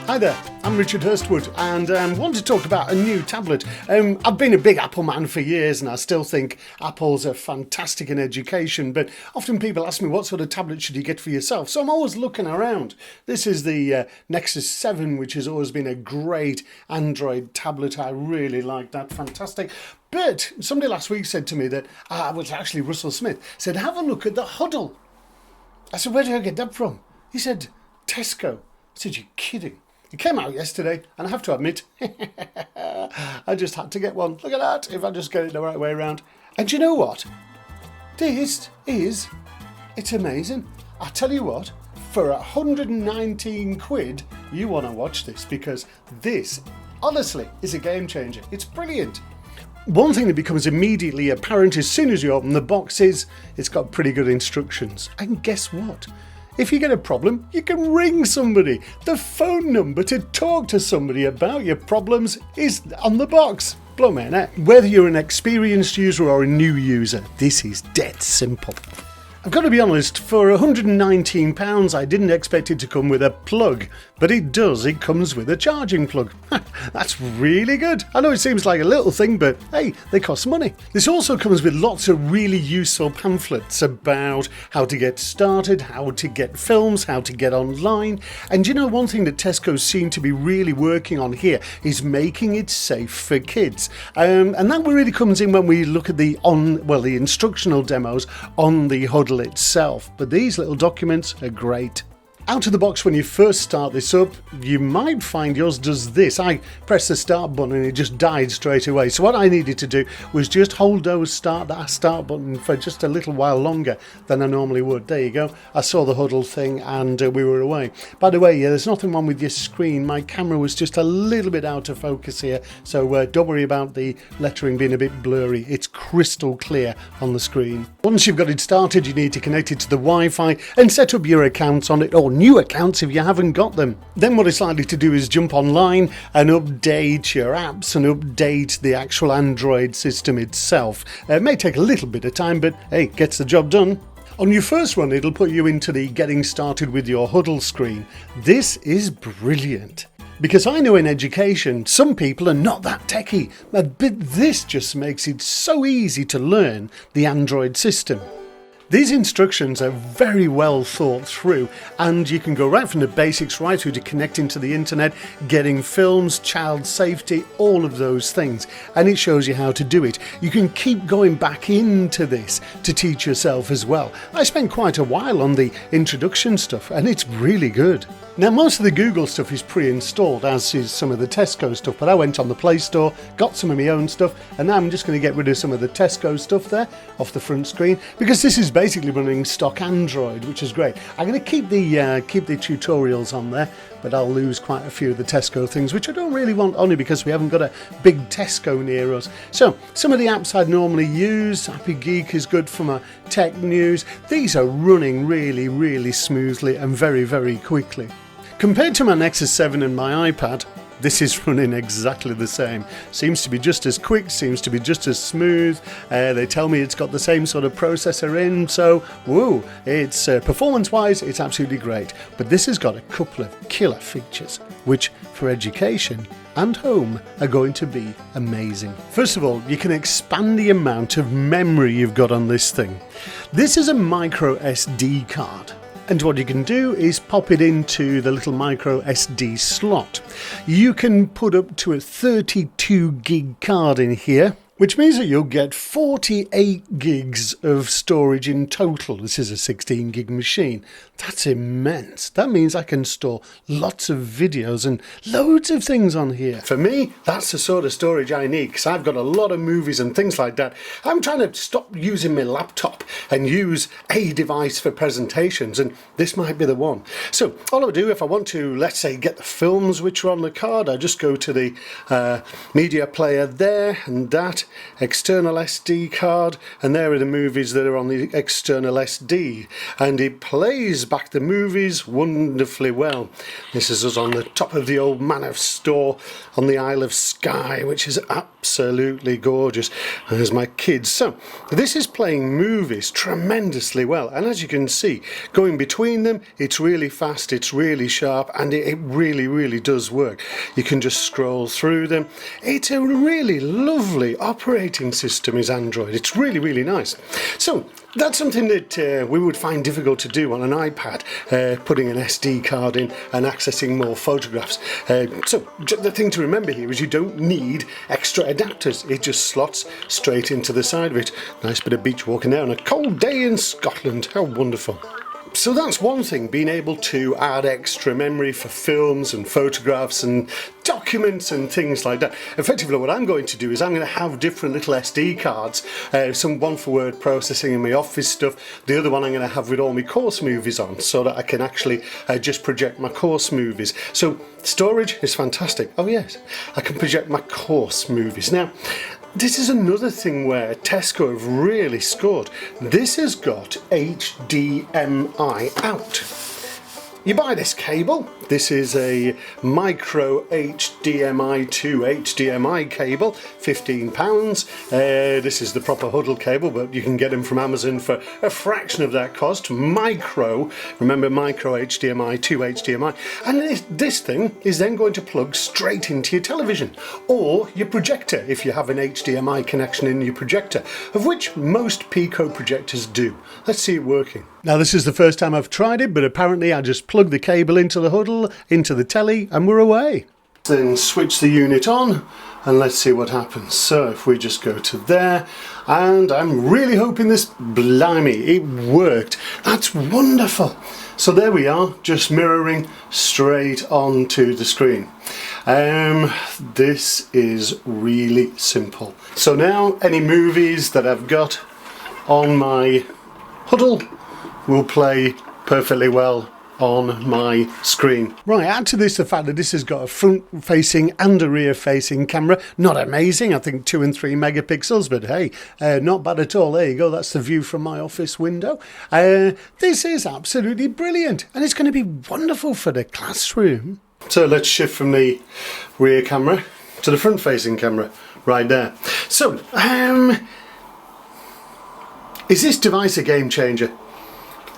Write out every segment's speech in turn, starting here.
Hi there, I'm Richard Hirstwood and want to talk about a new tablet. I've been a big Apple man for years and I still think Apples are fantastic in education, but often people ask me what sort of tablet should you get for yourself, so I'm always looking around. This is the Nexus 7, which has always been a great Android tablet. I really like that, fantastic. But somebody last week said to me that, was actually Russell Smith, said have a look at the Hudl. I said, where did I get that from? He said, Tesco. I said, you're kidding. It came out yesterday, and I have to admit, I just had to get one. Look at that, if I just get it the right way around. And you know what? It's amazing. I tell you what, for 119 quid, you want to watch this, because this, honestly, is a game changer. It's brilliant. One thing that becomes immediately apparent as soon as you open the box is it's got pretty good instructions. And guess what? If you get a problem, you can ring somebody. The phone number to talk to somebody about your problems is on the box. Blow me an neck. Whether you're an experienced user or a new user, this is dead simple. I've got to be honest, for £119 I didn't expect it to come with a plug, but it does, it comes with a charging plug. That's really good. I know it seems like a little thing, but hey, they cost money. This also comes with lots of really useful pamphlets about how to get started, how to get films, how to get online. And you know, one thing that Tesco seem to be really working on here is making it safe for kids. And that really comes in when we look at the instructional demos on the Hudl itself, but these little documents are great. Out of the box, when you first start this up, you might find yours does this. I pressed the start button and it just died straight away. So what I needed to do was just hold that start button for just a little while longer than I normally would. There you go. I saw the Hudl thing and we were away. By the way, there's nothing wrong with your screen. My camera was just a little bit out of focus here, so don't worry about the lettering being a bit blurry. It's crystal clear on the screen. Once you've got it started, you need to connect it to the Wi-Fi and set up your accounts on it, or new accounts if you haven't got them. Then what it's likely to do is jump online and update your apps and update the actual Android system itself. It may take a little bit of time, but hey, gets the job done. On your first run, it'll put you into the getting started with your Hudl screen. This is brilliant. Because I know in education, some people are not that techie, but this just makes it so easy to learn the Android system. These instructions are very well thought through, and you can go right from the basics right through to connecting to the internet, getting films, child safety, all of those things, and it shows you how to do it. You can keep going back into this to teach yourself as well. I spent quite a while on the introduction stuff, and it's really good. Now, most of the Google stuff is pre-installed, as is some of the Tesco stuff, but I went on the Play Store, got some of my own stuff, and now I'm just going to get rid of some of the Tesco stuff there off the front screen, because this is basically running stock Android, which is great. I'm going to keep the tutorials on there, but I'll lose quite a few of the Tesco things, which I don't really want, only because we haven't got a big Tesco near us. So, some of the apps I'd normally use, Happy Geek is good for my tech news. These are running really, really smoothly and very, very quickly. Compared to my Nexus 7 and my iPad, this is running exactly the same. Seems to be just as quick, seems to be just as smooth. They tell me it's got the same sort of processor in, so woo, it's performance-wise, it's absolutely great. But this has got a couple of killer features, which for education and home are going to be amazing. First of all, you can expand the amount of memory you've got on this thing. This is a micro SD card. And what you can do is pop it into the little micro SD slot. You can put up to a 32 gig card in here, which means that you'll get 48 gigs of storage in total. This is a 16 gig machine. That's immense. That means I can store lots of videos and loads of things on here. For me, that's the sort of storage I need, because I've got a lot of movies and things like that. I'm trying to stop using my laptop and use a device for presentations, and this might be the one. So all I do, if I want to, let's say, get the films which are on the card, I just go to the media player there and that. that, external SD card, and there are the movies that are on the external SD, and it plays back the movies wonderfully well. This is us on the top of the old Manor store on the Isle of Skye, which is absolutely gorgeous. And there's my kids. So this is playing movies tremendously well, and as you can see, going between them, it's really fast, it's really sharp, and it really does work. You can just scroll through them. It's a really lovely operating system, is Android. It's really nice. So that's something that we would find difficult to do on an iPad, putting an SD card in and accessing more photographs. So the thing to remember here is you don't need extra adapters. It just slots straight into the side of it. Nice bit of beach walking there on a cold day in Scotland. How wonderful. So that's one thing, being able to add extra memory for films and photographs and documents and things like that. Effectively what I'm going to do is I'm going to have different little SD cards, one for word processing and my office stuff, the other one I'm going to have with all my course movies on, so that I can actually just project my course movies. So storage is fantastic. Oh yes, I can project my course movies. Now, this is another thing where Tesco have really scored. This has got HDMI out. You buy this cable. This is a micro HDMI to HDMI cable, £15. This is the proper Hudl cable, but you can get them from Amazon for a fraction of that cost. Micro, remember, micro HDMI to HDMI. And this thing is then going to plug straight into your television or your projector if you have an HDMI connection in your projector, of which most Pico projectors do. Let's see it working. Now this is the first time I've tried it, but apparently I just plug the cable into the Hudl, into the telly, and we're away. Then switch the unit on and let's see what happens. So if we just go to there, and I'm really hoping this, blimey, it worked. That's wonderful. So there we are, just mirroring straight onto the screen. This is really simple. So now any movies that I've got on my Hudl will play perfectly well on my screen. Right, add to this the fact that this has got a front facing and a rear facing camera. Not amazing, I think 2 and 3 megapixels, but hey, not bad at all. There you go, that's the view from my office window. This is absolutely brilliant, and it's going to be wonderful for the classroom. So let's shift from the rear camera to the front facing camera right there. So is this device a game changer?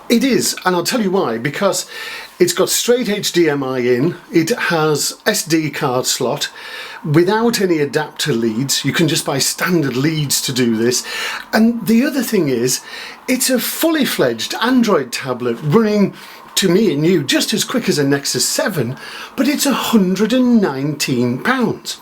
It is, and I'll tell you why. Because it's got straight HDMI in, it has SD card slot without any adapter leads. You can just buy standard leads to do this. And the other thing is, it's a fully fledged Android tablet running, to me and you, just as quick as a Nexus 7, but it's £119.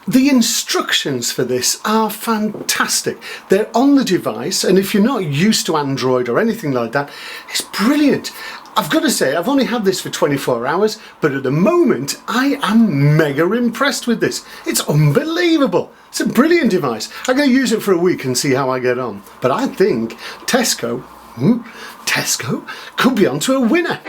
The instructions for this are fantastic. They're on the device, and if you're not used to Android or anything like that, it's brilliant. I've got to say, I've only had this for 24 hours, but at the moment, I am mega impressed with this. It's unbelievable. It's a brilliant device. I'm going to use it for a week and see how I get on. But I think Tesco could be onto a winner.